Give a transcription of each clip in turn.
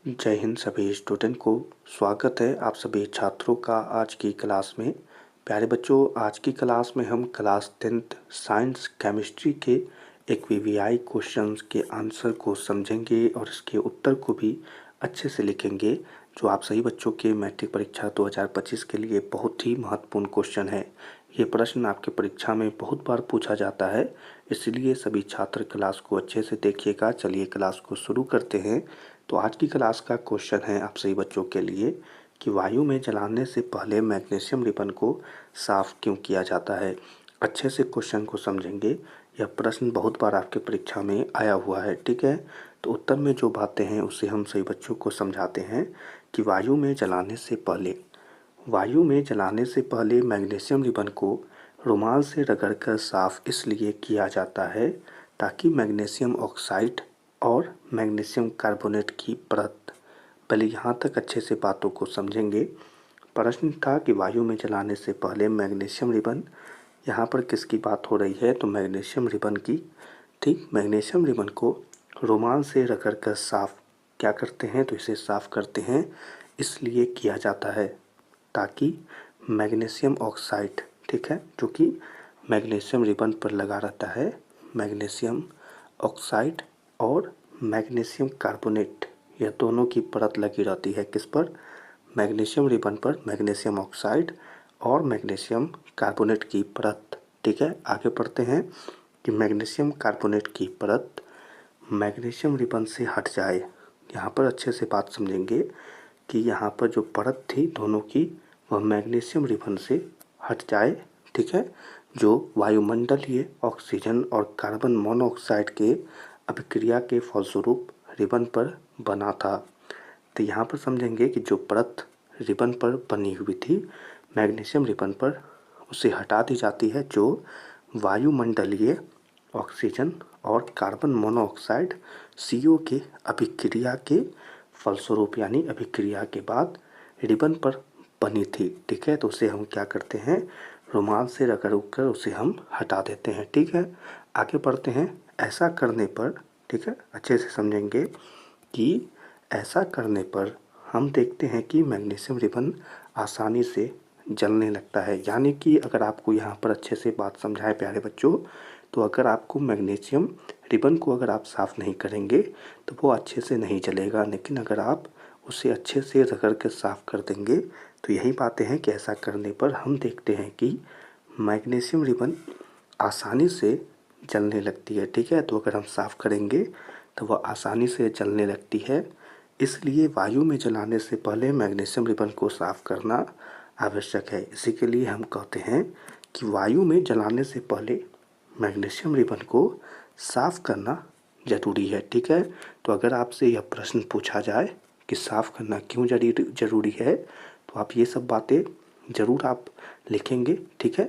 जय हिंद सभी स्टूडेंट को स्वागत है आप सभी छात्रों का आज की क्लास में। प्यारे बच्चों, आज की क्लास में हम क्लास 10th साइंस केमिस्ट्री के एक वीवीआई क्वेश्चंस के आंसर को समझेंगे और इसके उत्तर को भी अच्छे से लिखेंगे, जो आप सभी बच्चों के मैट्रिक परीक्षा 2025 के लिए बहुत ही महत्वपूर्ण क्वेश्चन है। ये प्रश्न आपके परीक्षा में बहुत बार पूछा जाता है, इसलिए सभी छात्र क्लास को अच्छे से देखिएगा। चलिए क्लास को शुरू करते हैं। तो आज की क्लास का क्वेश्चन है आप सभी बच्चों के लिए कि वायु में जलाने से पहले मैग्नीशियम रिबन को साफ क्यों किया जाता है। अच्छे से क्वेश्चन को समझेंगे। यह प्रश्न बहुत बार आपके परीक्षा में आया हुआ है, ठीक है। तो उत्तर में जो बातें हैं उससे हम सभी बच्चों को समझाते हैं कि वायु में जलाने से पहले मैग्नीशियम रिबन को रुमाल से रगड़कर साफ इसलिए किया जाता है ताकि मैग्नीशियम ऑक्साइड और मैग्नीशियम कार्बोनेट की परत। पहले यहाँ तक अच्छे से बातों को समझेंगे। प्रश्न था कि वायु में जलाने से पहले मैग्नीशियम रिबन, यहाँ पर किसकी बात हो रही है तो मैग्नीशियम रिबन की, ठीक। मैग्नीशियम रिबन को रुमाल से रगड़कर साफ क्या करते हैं तो इसे साफ करते हैं इसलिए किया जाता है ताकि मैग्नीशियम ऑक्साइड, ठीक है, जो कि मैग्नीशियम रिबन पर लगा रहता है, मैग्नीशियम ऑक्साइड और मैग्नीशियम कार्बोनेट, यह दोनों की परत लगी रहती है किस पर, मैग्नीशियम रिबन पर, मैग्नीशियम ऑक्साइड और मैग्नीशियम कार्बोनेट की परत, ठीक है। आगे पढ़ते हैं कि मैग्नीशियम कार्बोनेट की परत मैग्नीशियम रिबन से हट जाए। यहाँ पर अच्छे से बात समझेंगे कि यहाँ पर जो परत थी दोनों की वह मैग्नीशियम रिबन से हट जाए, ठीक है, जो वायुमंडलीय ऑक्सीजन और कार्बन मोनोऑक्साइड के अभिक्रिया के फलस्वरूप रिबन पर बना था। तो यहाँ पर समझेंगे कि जो परत रिबन पर बनी हुई थी मैग्नीशियम रिबन पर, उसे हटा दी जाती है जो वायुमंडलीय ऑक्सीजन और कार्बन मोनोऑक्साइड CO के अभिक्रिया के फलस्वरूप यानी अभिक्रिया के बाद रिबन पर बनी थी, ठीक है। तो उसे हम क्या करते हैं, रुमाल से रगड़ कर उसे हम हटा देते हैं, ठीक है। आगे बढ़ते हैं। ऐसा करने पर, ठीक है, अच्छे से समझेंगे कि ऐसा करने पर हम देखते हैं कि मैग्नीशियम रिबन आसानी से जलने लगता है। यानी कि अगर आपको यहाँ पर अच्छे से बात समझाएं प्यारे बच्चों, तो अगर आपको मैग्नीशियम रिबन को अगर आप साफ़ नहीं करेंगे तो वो अच्छे से नहीं जलेगा, लेकिन अगर आप उसे अच्छे से रगड़ कर साफ़ कर देंगे तो यही बातें हैं कि ऐसा करने पर हम देखते हैं कि मैग्नीशियम रिबन आसानी से जलने लगती है, ठीक है। तो अगर हम साफ़ करेंगे तो वह आसानी से जलने लगती है, इसलिए वायु में जलाने से पहले मैग्नीशियम रिबन को साफ़ करना आवश्यक है। इसी के लिए हम कहते हैं कि वायु में जलाने से पहले मैग्नीशियम रिबन को साफ़ करना ज़रूरी है, ठीक है। तो अगर आपसे यह प्रश्न पूछा जाए कि साफ़ करना क्यों ज़रूरी है तो आप ये सब बातें ज़रूर आप लिखेंगे, ठीक है।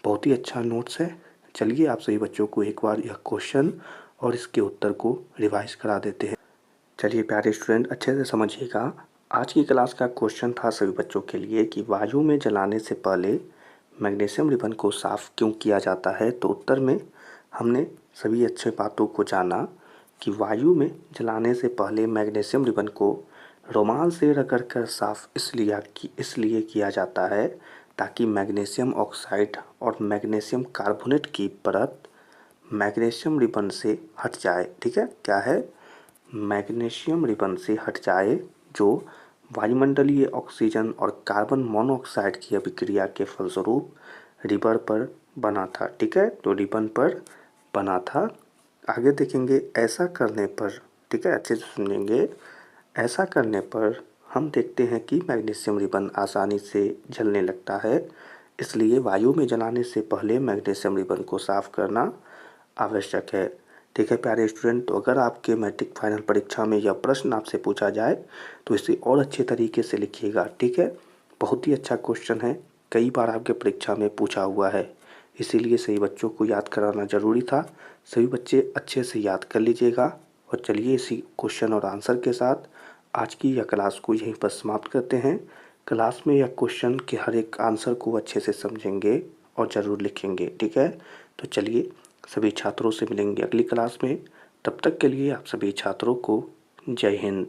बहुत ही अच्छा नोट्स है। चलिए आप सभी बच्चों को एक बार यह क्वेश्चन और इसके उत्तर को रिवाइज करा देते हैं। चलिए प्यारे स्टूडेंट अच्छे से समझिएगा। आज की क्लास का क्वेश्चन था सभी बच्चों के लिए कि वायु में जलाने से पहले मैग्नीशियम रिबन को साफ़ क्यों किया जाता है। तो उत्तर में हमने सभी अच्छे बातों को जाना कि वायु में जलाने से पहले मैग्नीशियम रिबन को रुमाल से रगड़कर साफ़ इसलिए किया जाता है ताकि मैग्नीशियम ऑक्साइड और मैग्नीशियम कार्बोनेट की परत मैग्नीशियम रिबन से हट जाए, ठीक है। क्या है, मैग्नीशियम रिबन से हट जाए जो वायुमंडलीय ऑक्सीजन और कार्बन मोनोऑक्साइड की अभिक्रिया के फलस्वरूप रिबन पर बना था, ठीक है। तो रिबन पर बना था। आगे देखेंगे ऐसा करने पर, ठीक है, अच्छे से सुनेंगे। ऐसा करने पर हम देखते हैं कि मैग्नीशियम रिबन आसानी से जलने लगता है, इसलिए वायु में जलाने से पहले मैग्नीशियम रिबन को साफ़ करना आवश्यक है, ठीक है प्यारे स्टूडेंट। तो अगर आपके मैट्रिक फाइनल परीक्षा में यह प्रश्न आपसे पूछा जाए तो इसे और अच्छे तरीके से लिखिएगा, ठीक है। बहुत ही अच्छा क्वेश्चन है, कई बार आपके परीक्षा में पूछा हुआ है, इसीलिए सभी बच्चों को याद कराना ज़रूरी था। सभी बच्चे अच्छे से याद कर लीजिएगा। और चलिए इसी क्वेश्चन और आंसर के साथ आज की यह क्लास को यहीं पर समाप्त करते हैं। क्लास में यह क्वेश्चन के हर एक आंसर को अच्छे से समझेंगे और ज़रूर लिखेंगे, ठीक है। तो चलिए सभी छात्रों से मिलेंगे अगली क्लास में। तब तक के लिए आप सभी छात्रों को जय हिंद।